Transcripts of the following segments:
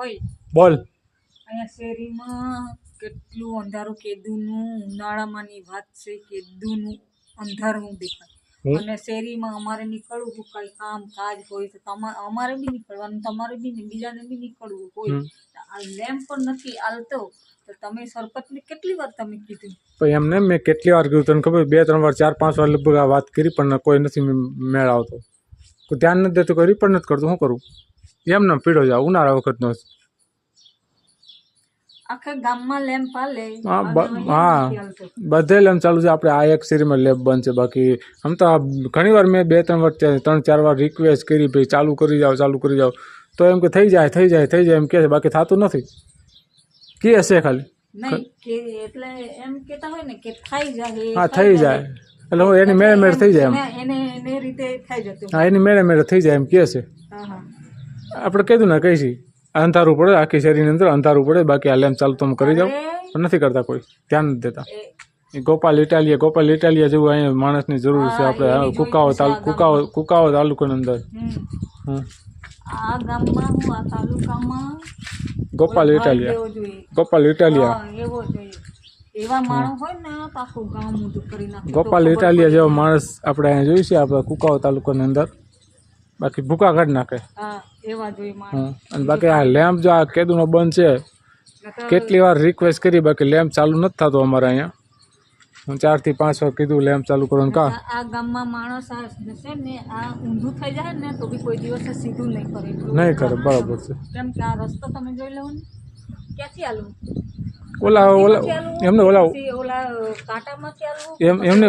હોય બોલ અહીંયા શેરીમાં કેટલું અંધારું કેદુનું ઉનાળામાંની વાત છે કેદુનું અંધારું દેખાય અને શેરીમાં અમારે નીકળવું કઈ કામ કાજ હોય તો અમારે બી નીકળવાનું તમારે બી ને બીજાને બી નીકળવું હોય આ લેમ્પ પણ નથી હાલતો તો તમે સરપંચને કેટલી વાર તમે કીધું તો એમને મેં કેટલી વાર કીધું તને ખબર 2-3 વાર 4-5 વાર લગભગ આ વાત કરી પણ કોઈ નથી મેળ આવતો કોઈ ધ્યાન નથી દેતું કોઈ રિપોર્ટ નથી કરતું શું કરું એમને પીડો જાવ ઉનાળા વખતનો આખા ગામમાં લેમ્પ હાલે હા બધે લેમ્પ ચાલુ છે આપણે આ એક શેરીમાં લેમ્પ બંધ છે બાકી આમ તો ઘણી વાર મેં 2-3 વાર 3-4 વાર રિક્વેસ્ટ કરી ભાઈ ચાલુ કરી જાઓ તો એમ કે થઈ જાય એમ કહે છે બાકી થતું નથી કે હશે ખાલી નહીં કે એટલે એમ કહેતા હોય ને કે થઈ જાય હા થઈ જાય એટલે હું એની મેળે થઈ જાય એમ એને રીતે થઈ જતું હા એની મેળે થઈ જાય એમ કહે છે આપણે કીધું ને કહીશી અંધારું પડે આખી શેરીની અંદર અંધારું પડે બાકી આ લેમ્પ ચાલુ તમે કરી જાઓ પણ નથી કરતા કોઈ ધ્યાન નથી દેતા ગોપાલ ઇટાલિયા જેવું અહીંયા માણસની જરૂર છે આપણે કુકાઓ તાલુકાની અંદર આ ગામમાં હું આ તાલુકામાં ગોપાલ ઇટાલિયા એવો જોઈએ એવા માણસ હોય ને તો આખું ગામ ઊંધું કરી નાખે ગોપાલ ઇટાલિયા જેવો માણસ આપણે અહીંયા જોયું છે આપણે કુકાઓ તાલુકાની અંદર બાકી ભૂકા કાઢી નાખે એવા જોઈએ માણસ અને બાકી આ લેમ્પ જો આ કેદુનો બંધ છે કેટલી વાર રિક્વેસ્ટ કરી બાકી લેમ્પ ચાલુ નથી થતો અમારે અહીંયા હું 4 થી 5 વાર કીધું લેમ્પ ચાલુ કરવાનું કા આ ગામમાં માણસ છે ને આ ઊંધું થઈ જાય ને તો બી કોઈ દિવસ સીધું નહીં કરે બરાબર છે કેમ કે આ રસ્તો તમે જોઈ લેવો ને ક્યાંથી આલું એમને ઓલા કાંટામાંથી આલું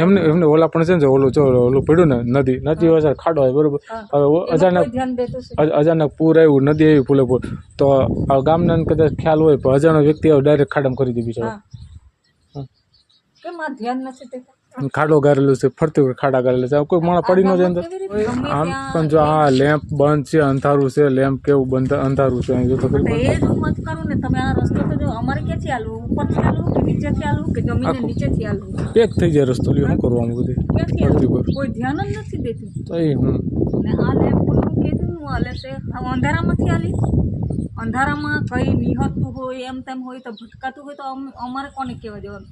એમને ઓલા પણ છે ને ઓલું પડ્યું ને નદી વચ્ચે ખાડો હોય બરોબર હવે અચાનક પૂર આવ્યું નદી આવી પૂરેપૂર તો ગામના કદાચ ખ્યાલ હોય પણ અજાણ્યો વ્યક્તિ ડાયરેક્ટ ખાડામાં કરી દીધી છે ખાડો ગારેલું છે ફરતી ખાડા ગારેલું છે કોઈ માણસ પડી ન જાય અંદર આમ પણ જો આ લેમ્પ બંધ છે અંધારું છે લેમ્પ કેવું બંધ અંધારું છે જો તો એ જ મત કરું ને તમે આ રસ્તો તો જો અમારે ક્યાંથી આલવું ઉપરથી આલવું કે નીચેથી આલવું કે જમીનને નીચેથી આલવું પેક થઈ જાય રસ્તો લ્યો શું કરવાનું બધું કોઈ ધ્યાન જ નથી દેતું તો એ હું ને આ લેમ્પ કીધું હાલે છે અંધારામાંથી આલી અંધારામાં કઈ નિહતું હોય એમ તેમ હોય તો ભટકાતું હોય તો અમારે કોને કહેવા જવાનું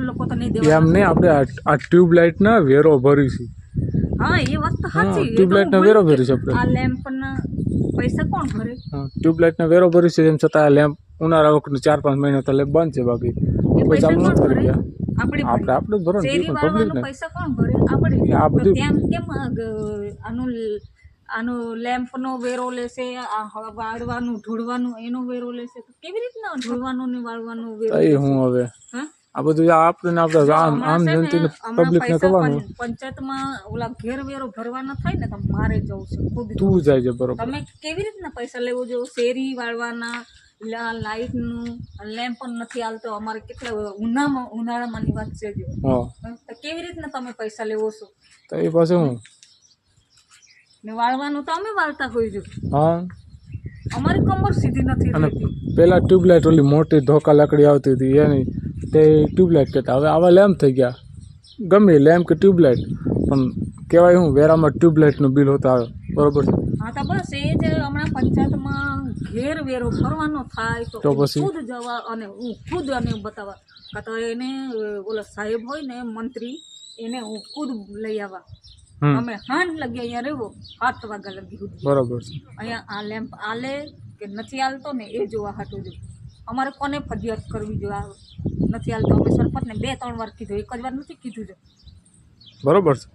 લોકો તો નહીં દેવા એમ નહીં આપણે આ ટ્યુબલાઇટના વેરો ભરીશું હા એ વાત તો સાચી ટ્યુબલાઇટનો વેરો ભરીશું આપણે આ લેમ્પના પૈસા કોણ ભરે ટ્યુબલાઇટનો વેરો ભરીશું એમ છતાં આ લેમ્પ ઉનાળા વખતે 4-5 મહિના તો લેમ્પ બંધ છે બાકી કોઈ ચાલુ નથી કરી ગયા આપણે ભરો પૈસા કોણ ભરે આપણે આ બધું ત્યાં કેમ આનો લેમ્પનો વેરો લેશે આ વાળવાનું ઢોળવાનું એનો વેરો લેશે તો કેવી રીતના ઢોળવાનું ને વાળવાનું વેરો હું હવે આ બધું આપણે આમ જનતાને પબ્લિકને કરવાનું પંચાયતમાં ઓલા ઘેર વેરો ભરવાના થાય ને તો મારે જવું છે ખુદ તું જાય છે બરોબર તમે કેવી રીતના પૈસા લેવો જો શેરી વાળવાના લાઇટનું લેમ્પ પણ નથી હાલતો અમારે કેટલા ઉનાળામાંની વાત છે જો તો કેવી રીતના તમે પૈસા લેવો છો તો એ પાસે હું ને વાળવાનું તો અમે વાળતા હોય જો હા અમારી કમર સીધી નથી રહેતી પેલા ટ્યુબલાઇટ ઓલી મોટી ધોકા લાકડી આવતી હતી એની તે ટ્યુબલાઇટ કહેતા હવે આવા લેમ્પ થઈ ગયા ગમે લેમ્પ કે ટ્યુબલાઇટ પણ કહેવાય હું વેરામાં ટ્યુબલાઇટનું બિલ હોતા આવે બરોબર છે હા તો બસ એ જ હમણાં પંચાયતમાં ઘેર વેરો ભરવાનો થાય તો પછી ખુદ જવા અને હું ખુદ અને બતાવવા કાં તો એને ઓલા સાહેબ હોય ને મંત્રી એને હું ખુદ લઈ આવવા અમે હાંડ લગી અહીંયા રહેવો 7 વાગ્યા લગી બરાબર છે અહીંયા આ લેમ્પ આલે કે નથી હાલતો ને એ જોવા હાટું જો અમારે કોને ફરિયાદ કરવી જોઈએ નથી હાલતો અમે સરપંચને 2-3 વાર કીધું એક જ વાર નથી કીધું જો બરોબર છે